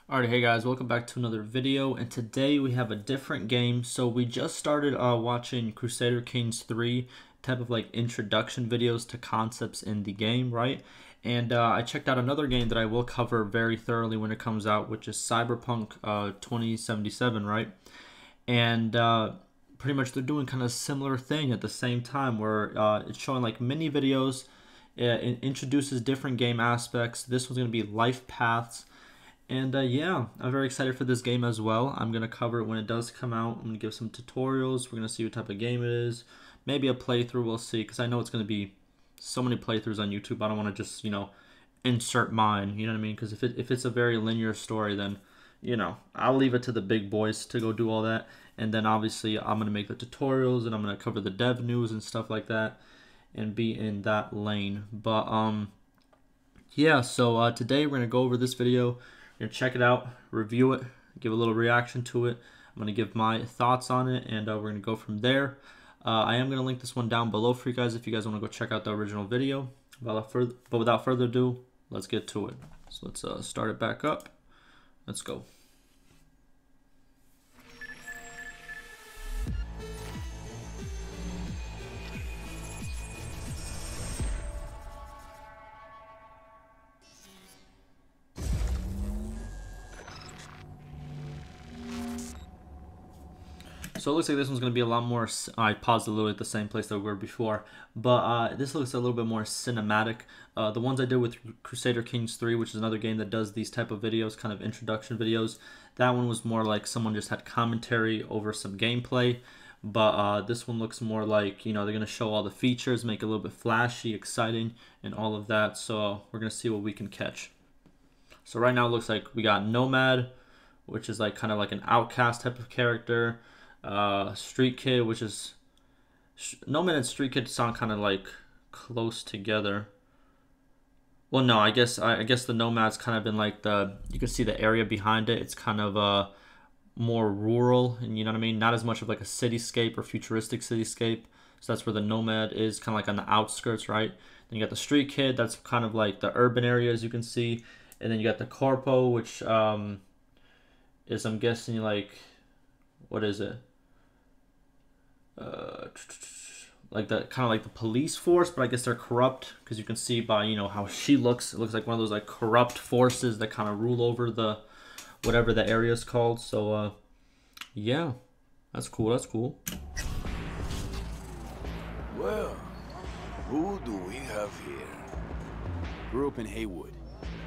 Alright, hey guys, welcome back to another video, and today we have a different game. So we just started watching Crusader Kings 3 type of like introduction videos to concepts in the game, right? And I checked out another game that I will cover very thoroughly when it comes out, which is Cyberpunk 2077, right? And pretty much they're doing kind of similar thing at the same time where it's showing like mini videos. It introduces different game aspects. This one's going to be Lifepaths. And yeah, I'm very excited for this game as well. I'm going to cover it when it does come out. I'm going to give some tutorials. We're going to see what type of game it is. Maybe a playthrough, we'll see. Because I know it's going to be so many playthroughs on YouTube. I don't want to just, insert mine. You know what I mean? Because if it's a very linear story, then, I'll leave it to the big boys to go do all that. And then obviously I'm going to make the tutorials and I'm going to cover the dev news and stuff like that. And be in that lane. But, yeah, so today we're going to go over this video. You're gonna check it out, review it, give a little reaction to it. I'm gonna give my thoughts on it, and we're gonna go from there. I am gonna link this one down below for you guys if you guys want to go check out the original video. But without further ado, let's get to it. So let's start it back up. Let's go. So it looks like this one's going to be a lot more, I paused a little at the same place that we were before, but this looks a little bit more cinematic. The ones I did with Crusader Kings 3, which is another game that does these type of videos, kind of introduction videos, that one was more like someone just had commentary over some gameplay, but this one looks more like, they're going to show all the features, make it a little bit flashy, exciting, and all of that, so we're going to see what we can catch. So right now it looks like we got Nomad, which is like kind of like an outcast type of character. Street Kid, which is Nomad and Street Kid sound kind of like close together. Well, no, I guess the Nomad's kind of been like you can see the area behind it. It's kind of more rural, and you know what I mean, not as much of like a cityscape or futuristic cityscape. So that's where the Nomad is, kind of like on the outskirts, right? Then you got the Street Kid, that's kind of like the urban areas you can see, and then you got the Corpo, which is, I'm guessing, like, what is it? Like the kind of like the police force, but I guess they're corrupt because you can see by how she looks. It looks like one of those like corrupt forces that kind of rule over the whatever the area is called. So yeah, that's cool. That's cool. Well, who do we have here? Grew up in Haywood.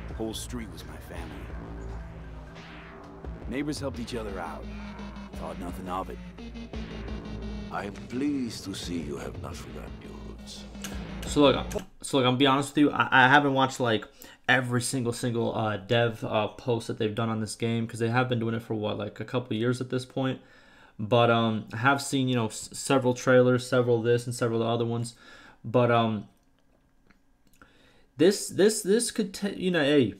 The whole street was my family. Neighbors helped each other out. Thought nothing of it. I'm pleased to see you have not forgotten your roots. So look, I'm gonna be honest with you. I haven't watched like every single dev post that they've done on this game because they have been doing it for what, like a couple of years at this point. But I have seen several trailers, several of this and several of the other ones. But this could hey,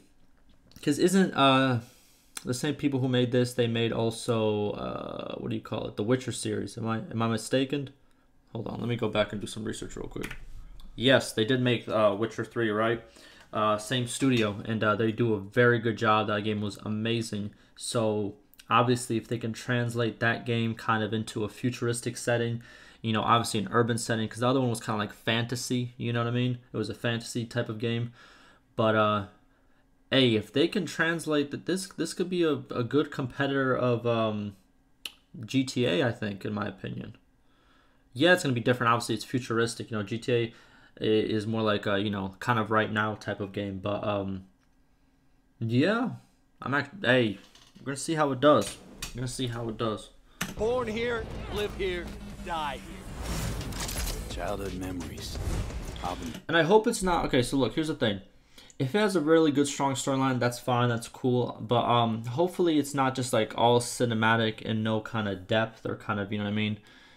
because isn't the same people who made this, they made also what do you call it, the Witcher series. Am I mistaken? Hold on, let me go back and do some research real quick. Yes, they did make Witcher 3, right? Same studio, and they do a very good job. That game was amazing. So obviously if they can translate that game kind of into a futuristic setting, obviously an urban setting, because the other one was kind of like fantasy, you know what I mean? It was a fantasy type of game. But hey, if they can translate that, this could be a good competitor of GTA, I think, in my opinion. Yeah, it's going to be different. Obviously, it's futuristic. GTA is more like a, kind of right now type of game. But, yeah. Hey, we're going to see how it does. We're going to see how it does. Born here, live here, die here. Childhood memories. And I hope it's not... Okay, so look, here's the thing. If it has a really good, strong storyline, that's fine, that's cool. But hopefully it's not just like all cinematic and no kind of depth or kind of,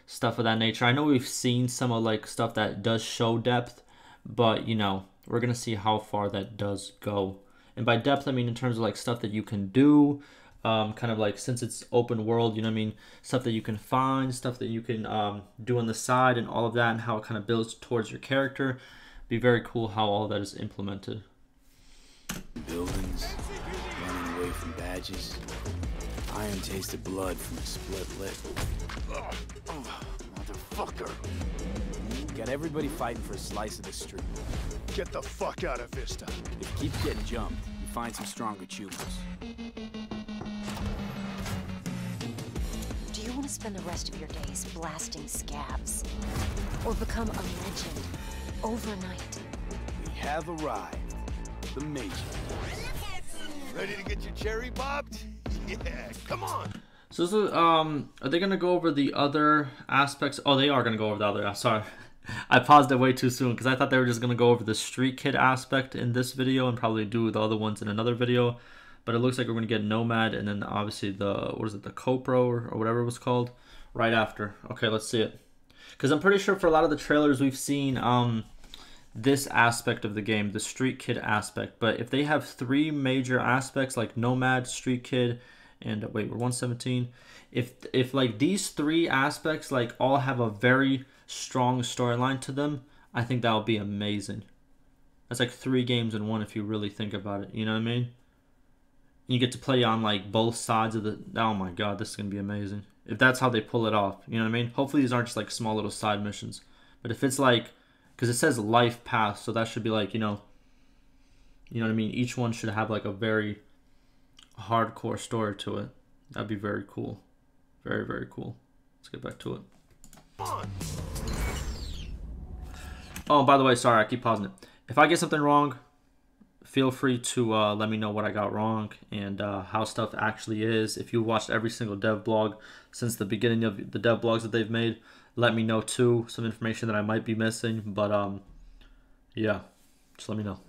stuff of that nature. I know we've seen some of like stuff that does show depth, but we're gonna see how far that does go. And by depth, I mean in terms of like stuff that you can do, kind of like, since it's open world, stuff that you can find, stuff that you can do on the side, and all of that, and how it kind of builds towards your character. Be very cool how all that is implemented. Buildings, running away from badges. Iron tasted blood from a split lip. Motherfucker. Got everybody fighting for a slice of the street. Get the fuck out of Vista. If you keep getting jumped, you find some stronger choosers. Do you want to spend the rest of your days blasting scabs? Or become a legend overnight? We have arrived. The Major. Ready to get your cherry popped? Yeah, come on. So this is, are they gonna go over the other aspects? Oh, they are gonna go over the other. Sorry, I paused it way too soon because I thought they were just gonna go over the street kid aspect in this video and probably do the other ones in another video. But it looks like we're gonna get Nomad and then obviously the the Copro or whatever it was called right after. Okay, let's see it. Because I'm pretty sure for a lot of the trailers we've seen this aspect of the game, the street kid aspect. But if they have three major aspects like Nomad, street kid, and wait, we're 117. If like these three aspects like all have a very strong storyline to them, I think that would be amazing. That's like 3 games in one if you really think about it. You know what I mean? You get to play on like both sides of the. Oh my god, this is gonna be amazing. If that's how they pull it off, you know what I mean? Hopefully these aren't just like small little side missions. But if it's like, because it says Lifepaths, so that should be like, you know what I mean? Each one should have like a very hardcore story to it. That'd be very cool. Very, very cool. Let's get back to it. Oh, by the way, sorry, I keep pausing it. If I get something wrong, feel free to let me know what I got wrong and how stuff actually is. If you watched every single dev blog since the beginning of the dev blogs that they've made, let me know too. Some information that I might be missing, but yeah, just let me know.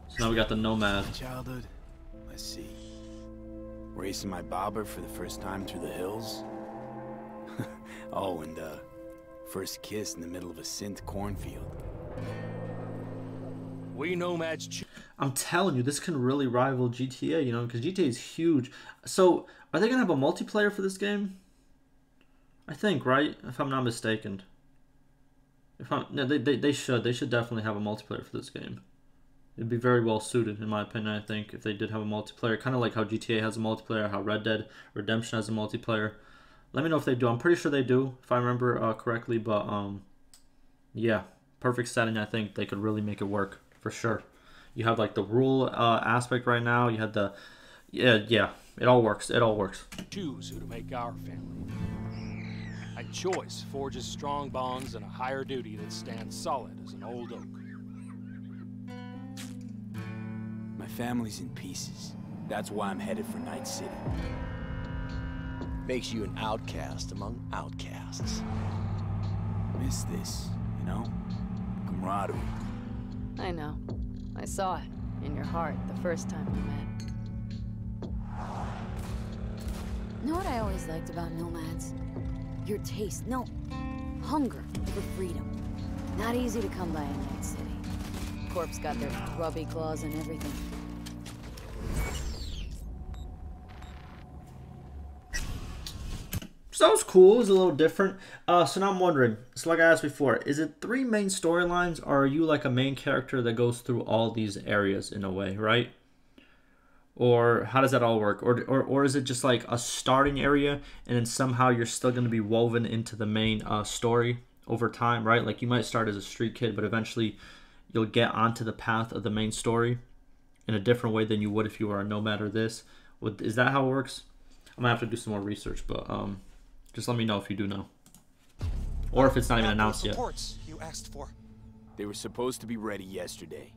So now we got the Nomad. Childhood? Let's see. Racing my bobber for the first time through the hills? Oh, and first kiss in the middle of a synth cornfield. We nomads. I'm telling you, this can really rival GTA, you know, because GTA is huge. So, are they going to have a multiplayer for this game? I think, right? If I'm not mistaken. No, they should. They should definitely have a multiplayer for this game. It'd be very well suited, in my opinion, I think, if they did have a multiplayer. Kind of like how GTA has a multiplayer, how Red Dead Redemption has a multiplayer. Let me know if they do. I'm pretty sure they do, if I remember correctly. But, yeah, perfect setting. I think they could really make it work, for sure. You have, like, the rule aspect right now. You had the... Yeah, it all works. It all works. Choose who to make our family. And choice forges strong bonds and a higher duty that stands solid as an old oak. My family's in pieces. That's why I'm headed for Night City. Makes you an outcast among outcasts. Miss this, you know? Camaraderie. I know. I saw it in your heart the first time we met. Know what I always liked about nomads? Your taste, no, hunger for freedom. Not easy to come by in Night City. Corp's got their grubby claws and everything. So that was cool. It was a little different. So now I'm wondering, so like I asked before, is it 3 main storylines, or are you like a main character that goes through all these areas in a way, right? Or how does that all work? Or is it just like a starting area and then somehow you're still going to be woven into the main story over time, right? Like you might start as a street kid, but eventually you'll get onto the path of the main story in a different way than you would if you were a nomad or this. Is that how it works? I'm going to have to do some more research, but just let me know if you do know. Or if it's not even announced yet. Reports you asked for. They were supposed to be ready yesterday.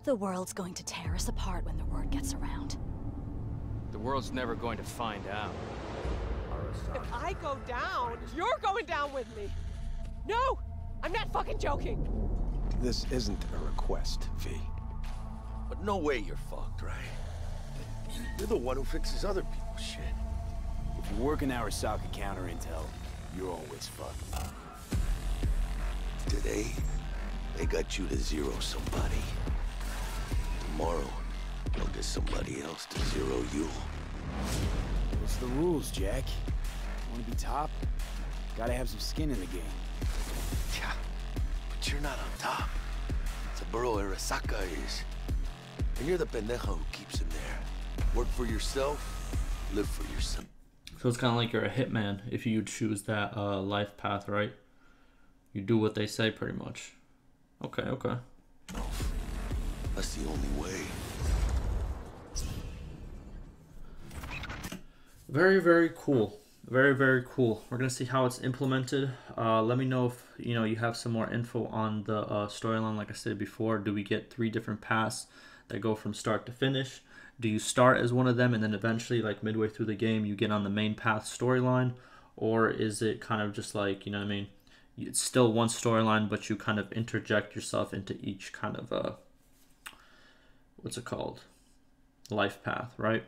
The world's going to tear us apart when the word gets around. The world's never going to find out. If I go down, you're going down with me. No! I'm not fucking joking. This isn't a request, V. But no way you're fucked, right? You're the one who fixes other people's shit. If you work in Arasaka counter intel, you're always fucked. Today, they got you to zero somebody. Tomorrow, they'll get somebody else to zero you. What's the rules, Jack? Want to be top? Gotta have some skin in the game. Yeah, but you're not on top. Saburo Arasaka is. And you're the pendejo who keeps him there. Work for yourself, live for yourself. So it's kind of like you're a hitman if you choose that life path, right? You do what they say pretty much. Okay, okay. That's the only way. Very, very cool. Very, very cool. We're gonna see how it's implemented. Let me know if you have some more info on the storyline. Like I said before, do we get 3 different paths that go from start to finish? Do you start as one of them and then eventually, like midway through the game, you get on the main path storyline? Or is it kind of just like, you know what I mean? It's still one storyline, but you kind of interject yourself into each kind of, what's it called? Life path, right?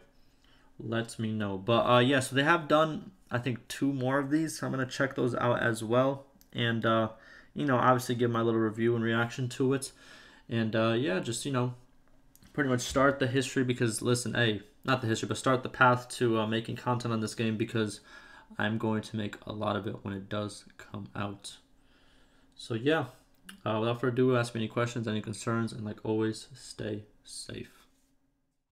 Let me know. But yeah, so they have done, I think, 2 more of these. So I'm going to check those out as well. And, obviously give my little review and reaction to it. And yeah, just, pretty much start the history because, listen, not the history, but start the path to making content on this game because I'm going to make a lot of it when it does come out. So yeah, without further ado, ask me any questions, any concerns, and like always, stay safe.